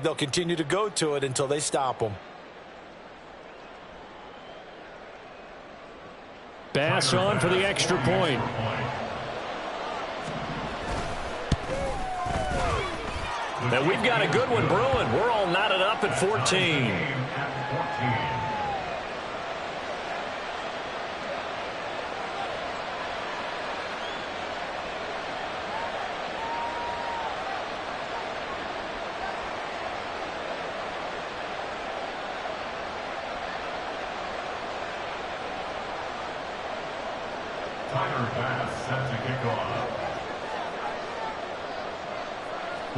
They'll continue to go to it until they stop them. Pass on for the extra point. Now we've got a good one brewing. We're all knotted up at 14.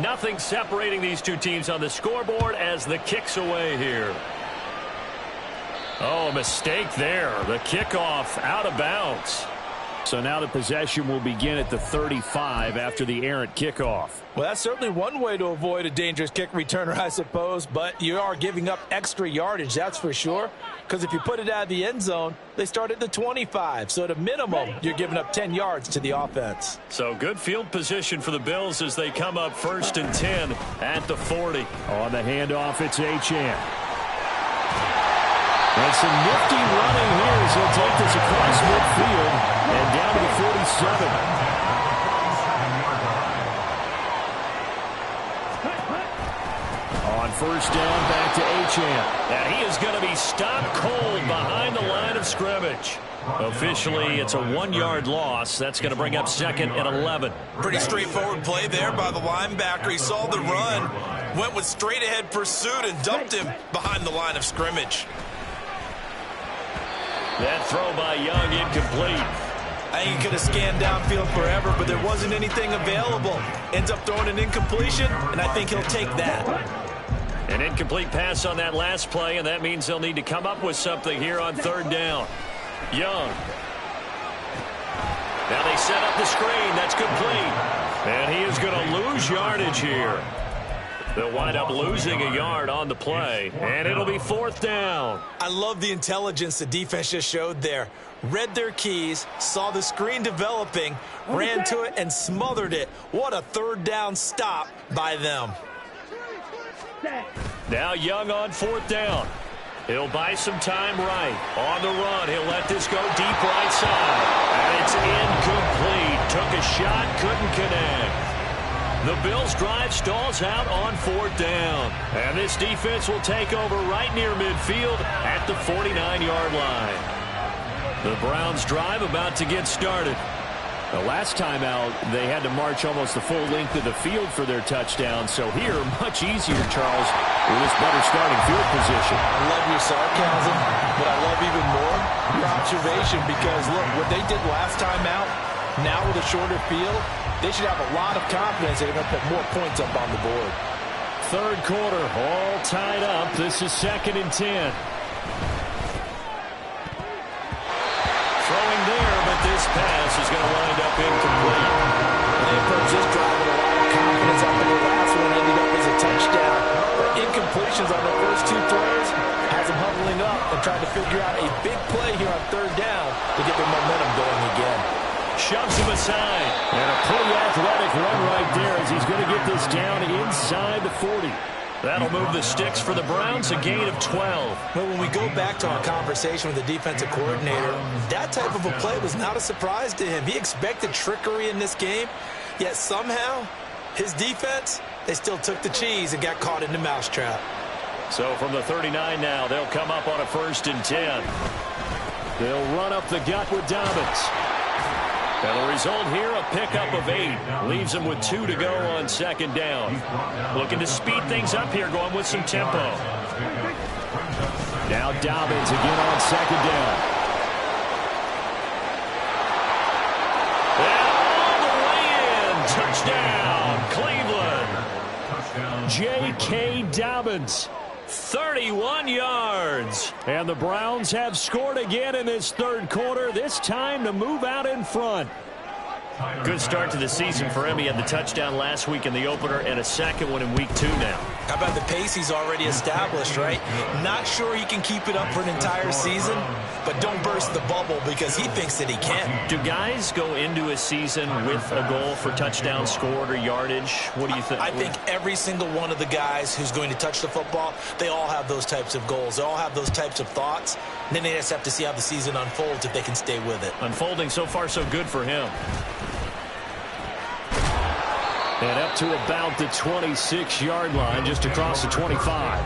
Nothing separating these two teams on the scoreboard as the kick's away here. Oh, mistake there. The kickoff out of bounds. So now the possession will begin at the 35 after the errant kickoff. Well, that's certainly one way to avoid a dangerous kick returner, I suppose, but you are giving up extra yardage, that's for sure, because if you put it out of the end zone, they start at the 25, so at a minimum, you're giving up 10 yards to the offense. So good field position for the Bills as they come up 1st and 10 at the 40. On the handoff, it's Achane. And some nifty running here as he'll take this across midfield and down to the 47. On 1st down, back to Achane. And he is going to be stopped cold behind the line of scrimmage. Officially, it's a 1-yard loss. That's going to bring up 2nd and 11. Pretty straightforward play there by the linebacker. He saw the run, went with straight-ahead pursuit, and dumped him behind the line of scrimmage. That throw by Young incomplete. I think he could have scanned downfield forever, but there wasn't anything available. Ends up throwing an incompletion, and I think he'll take that. An incomplete pass on that last play, and that means they'll need to come up with something here on 3rd down. Young. Now they set up the screen. That's complete. And he is going to lose yardage here. They'll wind up losing a yard on the play, and it'll be 4th down. I love the intelligence the defense just showed there. Read their keys, saw the screen developing, ran to it, and smothered it. What a 3rd down stop by them. Now Young on 4th down. He'll buy some time right. On the run, he'll let this go deep right side. And it's incomplete. Took a shot, couldn't connect. The Bills' drive stalls out on 4th down. And this defense will take over right near midfield at the 49-yard line. The Browns' drive about to get started. The last time out, they had to march almost the full length of the field for their touchdown. So here, much easier, Charles, with this better starting field position. I love your sarcasm, but I love even more your observation because, look, what they did last time out, now with a shorter field, they should have a lot of confidence they're going to put more points up on the board. 3rd quarter, all tied up. This is 2nd and 10. Throwing there, but this pass is going to wind up incomplete. They approached this drive with a lot of confidence after the last one ended up as a touchdown. But incompletions on the first 2 throws has them huddling up and trying to figure out a big play here on 3rd down to get their momentum going again. Shoves him aside. And a pretty athletic run right there as he's going to get this down inside the 40. That'll move the sticks for the Browns, a gain of 12. Well, when we go back to our conversation with the defensive coordinator, that type of a play was not a surprise to him. He expected trickery in this game, yet somehow his defense, they still took the cheese and got caught in the mousetrap. So from the 39 now, they'll come up on a 1st and 10. They'll run up the gut with Dobbins. And the result here, a pickup of 8. Leaves them with 2 to go on 2nd down. Looking to speed things up here, going with some tempo. Now Dobbins again on 2nd down. And all the way in. Touchdown, Cleveland. J.K. Dobbins. 31 yards. And the Browns have scored again in this 3rd quarter, this time to move out in front. Good start to the season for him. He had the touchdown last week in the opener and a 2nd one in week 2 now. How about the pace he's already established, right? Not sure he can keep it up for an entire season, but don't burst the bubble because he thinks that he can. Do guys go into a season with a goal for touchdown scored or yardage? What do you think? I think every single one of the guys who's going to touch the football, they all have those types of goals. They all have those types of thoughts. And then they just have to see how the season unfolds if they can stay with it. Unfolding so far so good for him. And up to about the 26-yard line, just across the 25.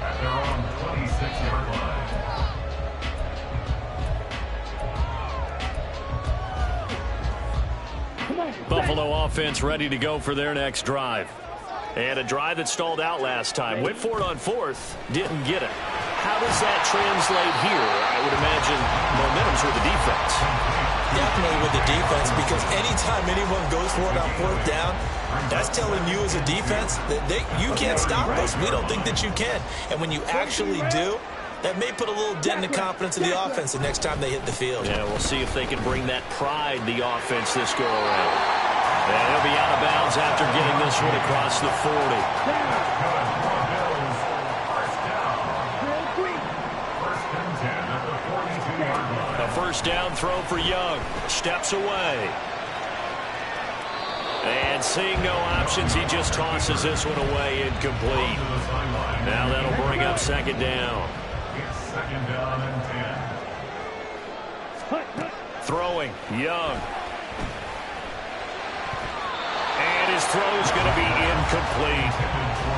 They're on the 26-yard line. Buffalo offense ready to go for their next drive. And a drive that stalled out last time. Went for it on fourth, didn't get it. How does that translate here? I would imagine momentum's with the defense. Definitely with the defense, because anytime anyone goes for it on fourth down, that's telling you as a defense that you can't stop us. We don't think that you can. And when you actually do, that may put a little dent in the confidence of the offense the next time they hit the field. Yeah, we'll see if they can bring that pride, the offense, this go around. And he'll be out of bounds after getting this one across the 40. A first down throw for Young. Steps away. And seeing no options, he just tosses this one away, incomplete. Now that'll bring up second down. It's second down and 10. Throwing, Young. And his throw's going to be incomplete.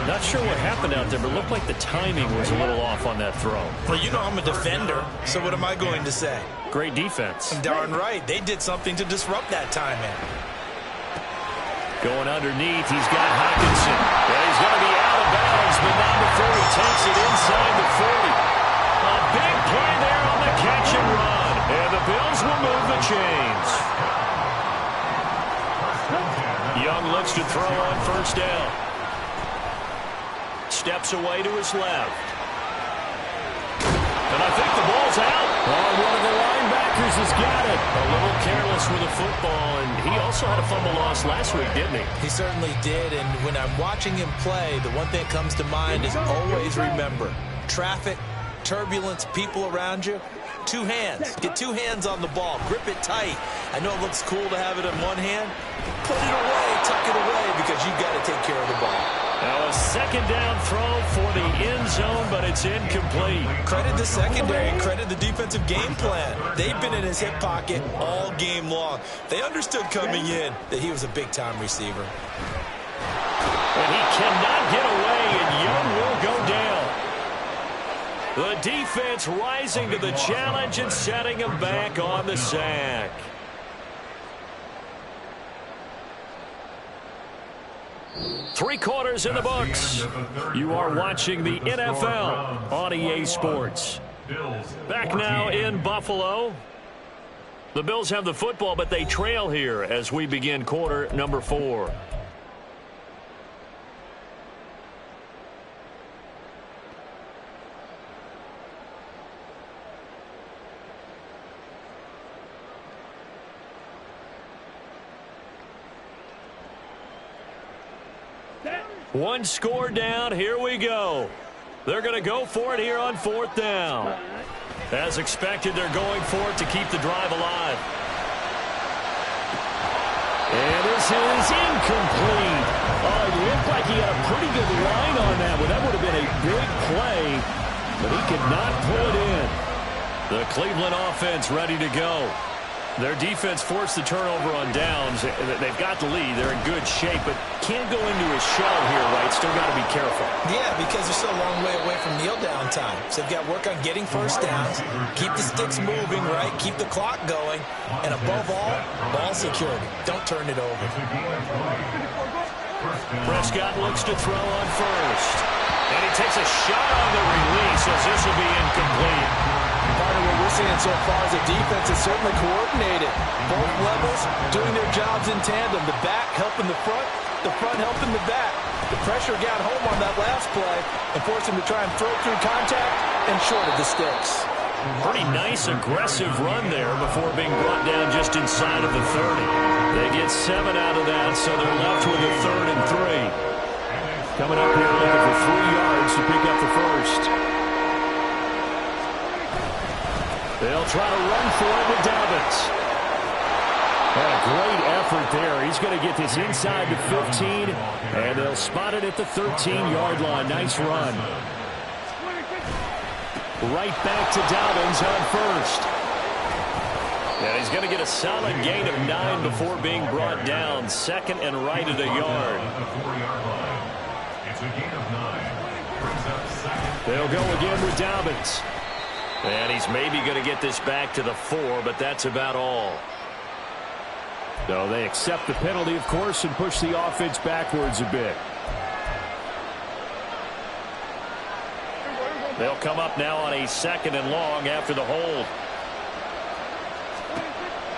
Not sure what happened out there, but it looked like the timing was a little off on that throw. Well, you know I'm a defender, so what am I going to say? Great defense. Darn right. They did something to disrupt that timing. Going underneath, he's got Hawkinson. Well, he's going to be out of bounds, but not before he takes it inside the 40. A big play there on the catch and run. And the Bills will move the chains. Young looks to throw on first down. Steps away to his left. And I think the ball's out. Oh, one of the linebackers has got it. A little careless with the football, and he also had a fumble loss last week, didn't he? He certainly did, and when I'm watching him play, the one thing that comes to mind is always remember, traffic, turbulence, people around you, two hands. Get two hands on the ball. Grip it tight. I know it looks cool to have it in one hand. Put it away, tuck it away, because you've got to take care of the ball. Now a second down throw for the end zone, but it's incomplete. Credit the secondary and credit the defensive game plan. They've been in his hip pocket all game long. They understood coming in that he was a big-time receiver. And he cannot get away, and Young will go down. The defense rising to the challenge and setting him back on the sack. Three quarters in the books. You are watching the NFL on EA Sports. Back now in Buffalo. The Bills have the football, but they trail here as we begin quarter number 4. One score down. Here we go. They're going to go for it here on fourth down. As expected, they're going for it to keep the drive alive. And this is incomplete. Oh, it looked like he had a pretty good line on that one. That would have been a big play, but he could not pull it in. The Cleveland offense ready to go. Their defense forced the turnover on downs. They've got the lead. They're in good shape, but can't go into a shell here, right? Still got to be careful. Yeah, because they're still a long way away from kneel down time. So they've got to work on getting first downs, keep the sticks moving, right? Keep the clock going, and above all, ball security. Don't turn it over. Prescott looks to throw on first. And he takes a shot on the release as this will be incomplete. Part of what we're seeing so far is the defense is certainly coordinated. Both levels doing their jobs in tandem. The back helping the front helping the back. The pressure got home on that last play and forced him to try and throw through contact and short of the sticks. Pretty nice, aggressive run there before being brought down just inside of the 30. They get 7 out of that, so they're left with a 3rd and 3. Coming up here looking for 3 yards to pick up the first. They'll try to run for it with Dobbins. And a great effort there. He's going to get this inside the 15, and they'll spot it at the 13-yard line. Nice run. Right back to Dobbins on first. And he's going to get a solid gain of 9 before being brought down. Second and right at a yard. It's a gain of 9. They'll go again with Dobbins. And he's maybe going to get this back to the 4, but that's about all. So they accept the penalty, of course, and push the offense backwards a bit. They'll come up now on a 2nd and long after the hold.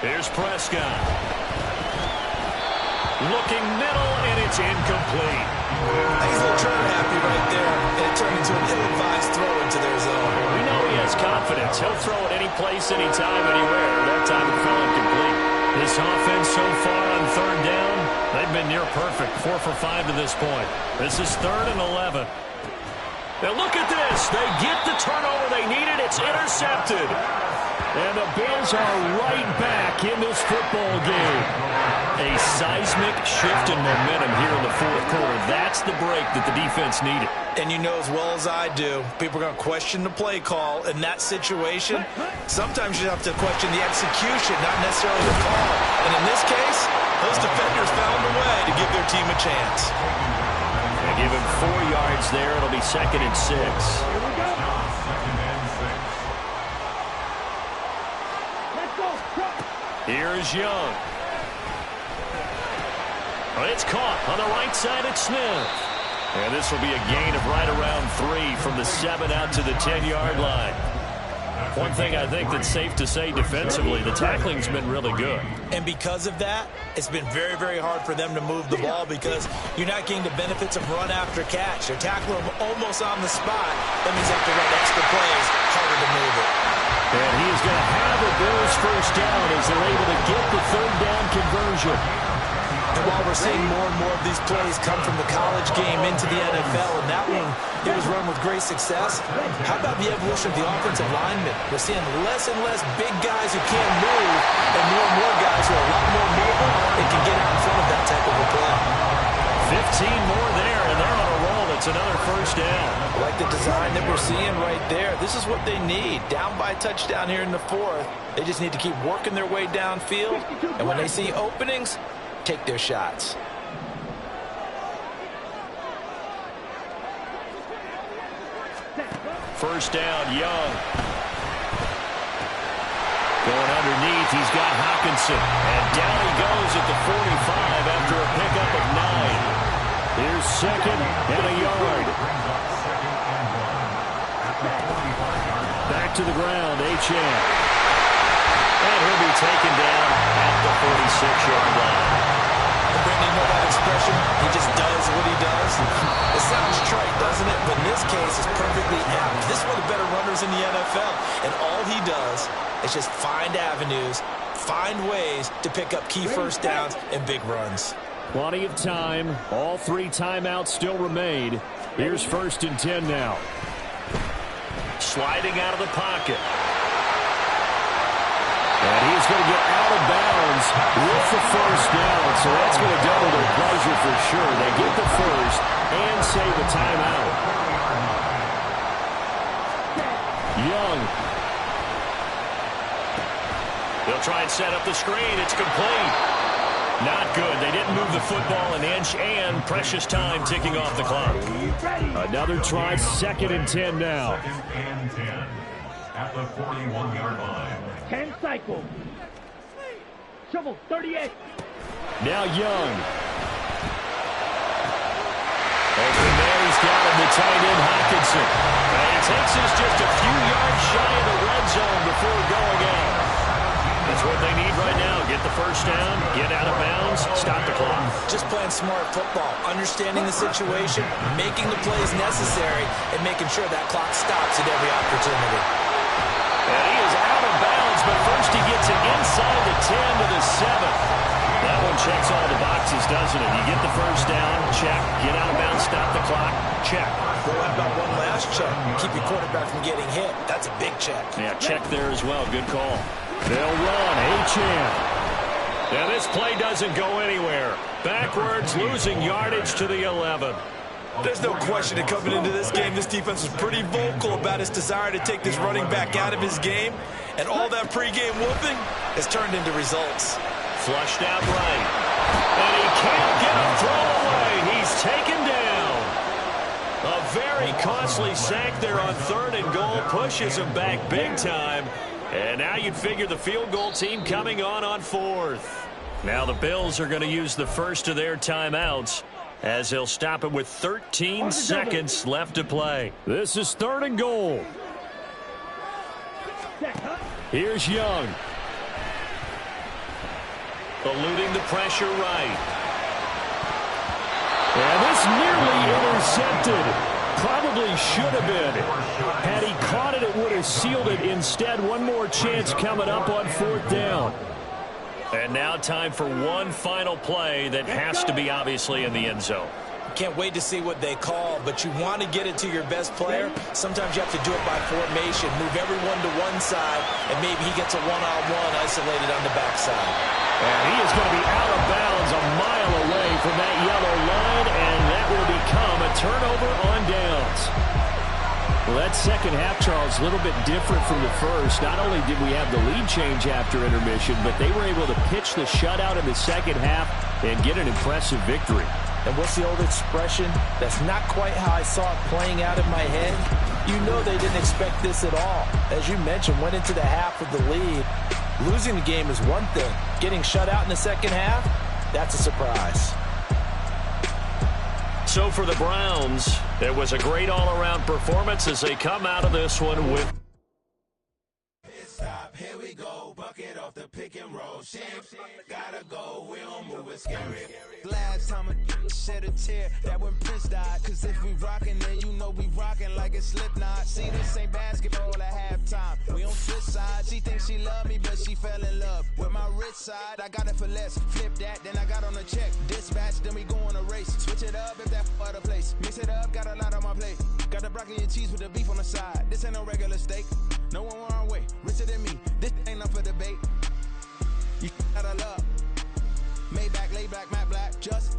Here's Prescott. Looking middle, and it's incomplete. He's a little turn happy right there, and it turned into an ill-advised throw into their zone. We know he has confidence. He'll throw it any place, anytime, anywhere. That time it fell incomplete. This offense so far on 3rd down, they've been near perfect. 4 for 5 to this point. This is 3rd and 11. Now look at this. They get the turnover they needed. It's intercepted. And the Bills are right back in this football game. A seismic shift in momentum here in the 4th quarter. That's the break that the defense needed. And you know as well as I do, people are going to question the play call in that situation. Sometimes you have to question the execution, not necessarily the call. And in this case, those defenders found a way to give their team a chance. They give him 4 yards there. It'll be 2nd and 6. Here's Young. It's caught on the right side at Smith. And this will be a gain of right around 3 from the 7 out to the 10-yard line. One thing I think that's safe to say defensively, the tackling's been really good. And because of that, it's been very, very hard for them to move the ball because you're not getting the benefits of run after catch. They're tackling them almost on the spot. That means they have to run extra plays, harder to move it. And he is going to have a Bills first down as they're able to get the 3rd down conversion. And while we're seeing more and more of these plays come from the college game into the NFL, and that one, it was run with great success, how about the evolution of the offensive linemen? We're seeing less and less big guys who can't move and more guys who are a lot more mobile and can get out in front of that type of a play. 15 more there, and they're on a roll. It's another first down. I like the design that we're seeing right there. This is what they need. Down by a touchdown here in the 4th. They just need to keep working their way downfield, and when they see openings, take their shots. First down, Young. Going underneath, he's got Hockenson. And down he goes at the 45 after a pickup of 9. Here's 2nd and a yard. Back to the ground, Achane. And he'll be taken down at the 46-yard line. Brandon, you know that expression? He just does what he does. It sounds trite, doesn't it? But in this case, it's perfectly apt. This is one of the better runners in the NFL. And all he does is just find avenues, find ways to pick up key first downs and big runs. Plenty of time. All 3 timeouts still remain. Here's 1st and 10 now. Sliding out of the pocket. And he's going to get out of bounds with the first down. So that's going to double their pleasure for sure. They get the first and save a timeout. Young. They'll try and set up the screen. It's complete. Not good. They didn't move the football an inch, and precious time ticking off the clock. Another try, 2nd and 10 now. 2nd and 10 at the 41-yard line. 10 cycles. Shovel 38. Now Young. Open man, he's got him, the tight end Hockenson. And it takes us just a few yards shy of the red zone before going out. That's what they need right now. Get the first down, get out of bounds, stop the clock. Just playing smart football, understanding the situation, making the plays necessary, and making sure that clock stops at every opportunity. And he is out of bounds, but first he gets it inside the 10 to the 7. That one checks all the boxes, doesn't it? You get the first down, check. Get out of bounds, stop the clock, check. Well, how about one last check? Keep your quarterback from getting hit. That's a big check. Yeah, check there as well. Good call. They'll run. Achane. Now this play doesn't go anywhere. Backwards, losing yardage to the 11. There's no question that coming into this game, this defense was pretty vocal about its desire to take this running back out of his game. And all that pregame whooping has turned into results. Flushed out right. And he can't get a throw away. He's taken down. A very costly sack there on 3rd and goal. Pushes him back big time. And now you'd figure the field goal team coming on 4th. Now the Bills are going to use the first of their timeouts as they'll stop it with 13 seconds left to play. This is 3rd and goal. Here's Young. Eluding the pressure right. And this nearly intercepted. Probably should have been. Had he caught it, it would have sealed it. Instead, one more chance coming up on 4th down. And now time for one final play that has to be obviously in the end zone. Can't wait to see what they call, but you want to get it to your best player. Sometimes you have to do it by formation. Move everyone to one side, and maybe he gets a one-on-one isolated on the backside. And he is going to be out of bounds a mile away from that yellow line, and that will become a turnover on downs. Well, that second half, Charles, a little bit different from the first. Not only did we have the lead change after intermission, but they were able to pitch the shutout in the second half and get an impressive victory. And what's the old expression? That's not quite how I saw it playing out in my head. You know they didn't expect this at all. As you mentioned, went into the half with the lead. Losing the game is one thing. Getting shut out in the second half, that's a surprise. So for the Browns, it was a great all-around performance as they come out of this one with... Stop, here we go, bucket off the pick and roll. Gotta go, we don't move it scary. Last time a shed a tear, that when Prince died. Cause if we rockin', then you know we rockin' like it's Slipknot. See, this ain't basketball at halftime. We on switch sides. She thinks she love me, but she fell in love with my rich side. I got it for less. Flip that, then I got on a check. Dispatch, then we go on a race. Switch it up if that other place. Mix it up, got a lot on my plate. Got the broccoli and cheese with the beef on the side. This ain't no regular steak. No one wrong way. Richer than me. This ain't up for debate. You gotta love. Maybach, lay back, matte black. Just